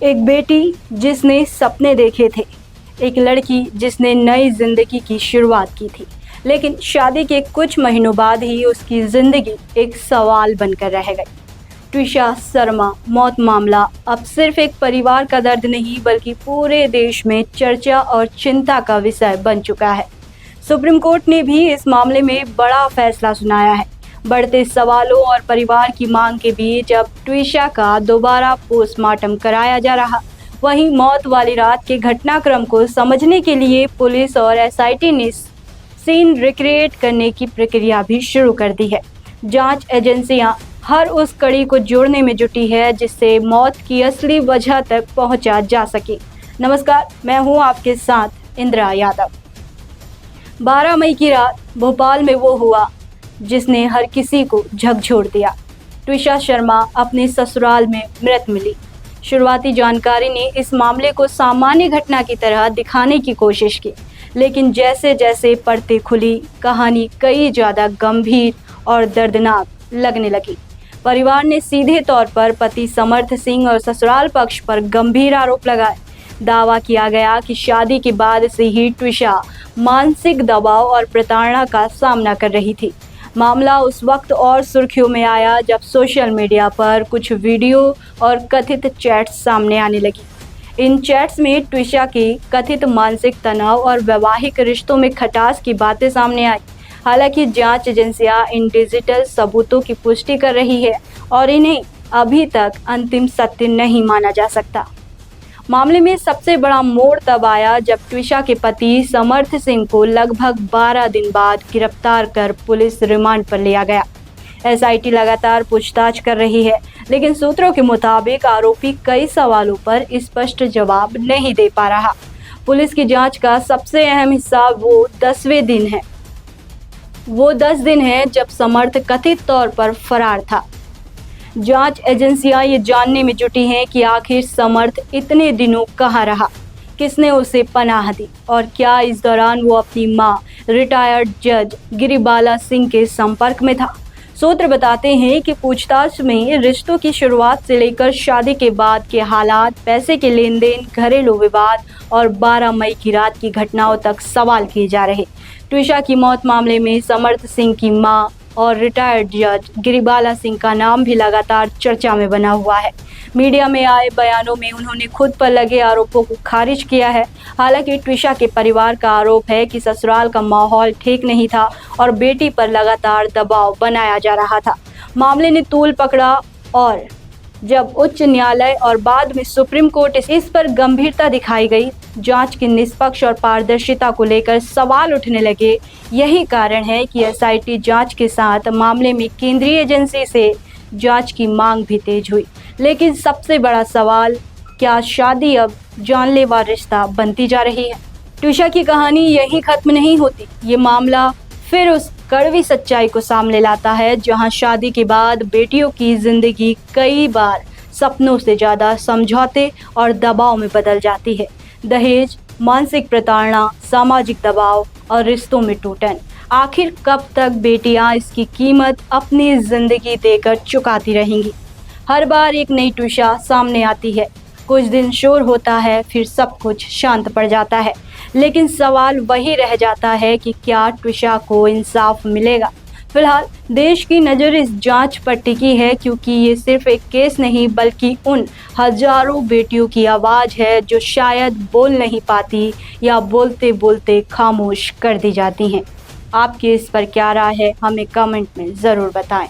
एक बेटी जिसने सपने देखे थे, एक लड़की जिसने नई जिंदगी की शुरुआत की थी, लेकिन शादी के कुछ महीनों बाद ही उसकी जिंदगी एक सवाल बनकर रह गई। ट्विशा शर्मा मौत मामला अब सिर्फ एक परिवार का दर्द नहीं बल्कि पूरे देश में चर्चा और चिंता का विषय बन चुका है। सुप्रीम कोर्ट ने भी इस मामले में बड़ा फैसला सुनाया है। बढ़ते सवालों और परिवार की मांग के बीच अब ट्विशा का दोबारा पोस्टमार्टम कराया जा रहा। वहीं मौत वाली रात के घटनाक्रम को समझने के लिए पुलिस और एसआईटी ने सीन रिक्रिएट करने की प्रक्रिया भी शुरू कर दी है। जांच एजेंसियां हर उस कड़ी को जोड़ने में जुटी है जिससे मौत की असली वजह तक पहुंचा जा सके। नमस्कार, मैं हूं आपके साथ इंदिरा यादव। 12 मई की रात भोपाल में वो हुआ जिसने हर किसी को झकझोर दिया। ट्विशा शर्मा अपने ससुराल में मृत मिली। शुरुआती जानकारी ने इस मामले को सामान्य घटना की तरह दिखाने की कोशिश की, लेकिन जैसे जैसे परतें खुली, कहानी कई ज़्यादा गंभीर और दर्दनाक लगने लगी। परिवार ने सीधे तौर पर पति समर्थ सिंह और ससुराल पक्ष पर गंभीर आरोप लगाए। दावा किया गया कि शादी के बाद से ही ट्विशा मानसिक दबाव और प्रताड़ना का सामना कर रही थी। मामला उस वक्त और सुर्खियों में आया जब सोशल मीडिया पर कुछ वीडियो और कथित चैट्स सामने आने लगी। इन चैट्स में ट्विशा की कथित मानसिक तनाव और वैवाहिक रिश्तों में खटास की बातें सामने आई। हालांकि जांच एजेंसियां इन डिजिटल सबूतों की पुष्टि कर रही है और इन्हें अभी तक अंतिम सत्य नहीं माना जा सकता। मामले में सबसे बड़ा मोड़ तब आया जब ट्विशा के पति समर्थ सिंह को लगभग 12 दिन बाद गिरफ्तार कर पुलिस रिमांड पर लिया गया। एसआईटी लगातार पूछताछ कर रही है, लेकिन सूत्रों के मुताबिक आरोपी कई सवालों पर स्पष्ट जवाब नहीं दे पा रहा। पुलिस की जांच का सबसे अहम हिस्सा वो 10वें दिन है। वो 10 दिन है जब समर्थ कथित तौर पर फरार था। जांच एजेंसियां ये जानने में जुटी हैं कि आखिर समर्थ इतने दिनों कहाँ रहा, किसने उसे पनाह दी और क्या इस दौरान वो अपनी मां रिटायर्ड जज गिरिबाला सिंह के संपर्क में था। सूत्र बताते हैं कि पूछताछ में रिश्तों की शुरुआत से लेकर शादी के बाद के हालात, पैसे के लेन देन, घरेलू विवाद और 12 मई की रात की घटनाओं तक सवाल किए जा रहे। ट्विशा की मौत मामले में समर्थ सिंह की मां और रिटायर्ड जज गिरिबाला सिंह का नाम भी लगातार चर्चा में बना हुआ है। मीडिया में आए बयानों में उन्होंने खुद पर लगे आरोपों को खारिज किया है। हालांकि ट्विशा के परिवार का आरोप है कि ससुराल का माहौल ठीक नहीं था और बेटी पर लगातार दबाव बनाया जा रहा था। मामले ने तूल पकड़ा और जब उच्च न्यायालय और बाद में सुप्रीम कोर्ट इस पर गंभीरता दिखाई गई, जांच की निष्पक्ष और पारदर्शिता को लेकर सवाल उठने लगे। यही कारण है कि एसआईटी जांच के साथ मामले में केंद्रीय एजेंसी से जांच की मांग भी तेज हुई। लेकिन सबसे बड़ा सवाल, क्या शादी अब जानलेवा रिश्ता बनती जा रही है? ट्विशा की कहानी यहीं खत्म नहीं होती। ये मामला फिर उस कड़वी सच्चाई को सामने लाता है जहां शादी के बाद बेटियों की जिंदगी कई बार सपनों से ज़्यादा समझौते और दबाव में बदल जाती है। दहेज, मानसिक प्रताड़ना, सामाजिक दबाव और रिश्तों में टूटन। आखिर कब तक बेटियां इसकी कीमत अपनी जिंदगी देकर चुकाती रहेंगी? हर बार एक नई ट्विशा सामने आती है। कुछ दिन शोर होता है, फिर सब कुछ शांत पड़ जाता है, लेकिन सवाल वही रह जाता है कि क्या ट्विशा को इंसाफ मिलेगा? फिलहाल देश की नज़र इस जांच पर टिकी है क्योंकि ये सिर्फ एक केस नहीं बल्कि उन हजारों बेटियों की आवाज़ है जो शायद बोल नहीं पाती या बोलते बोलते खामोश कर दी जाती हैं। आपकी इस पर क्या राय है, हमें कमेंट में ज़रूर बताएं।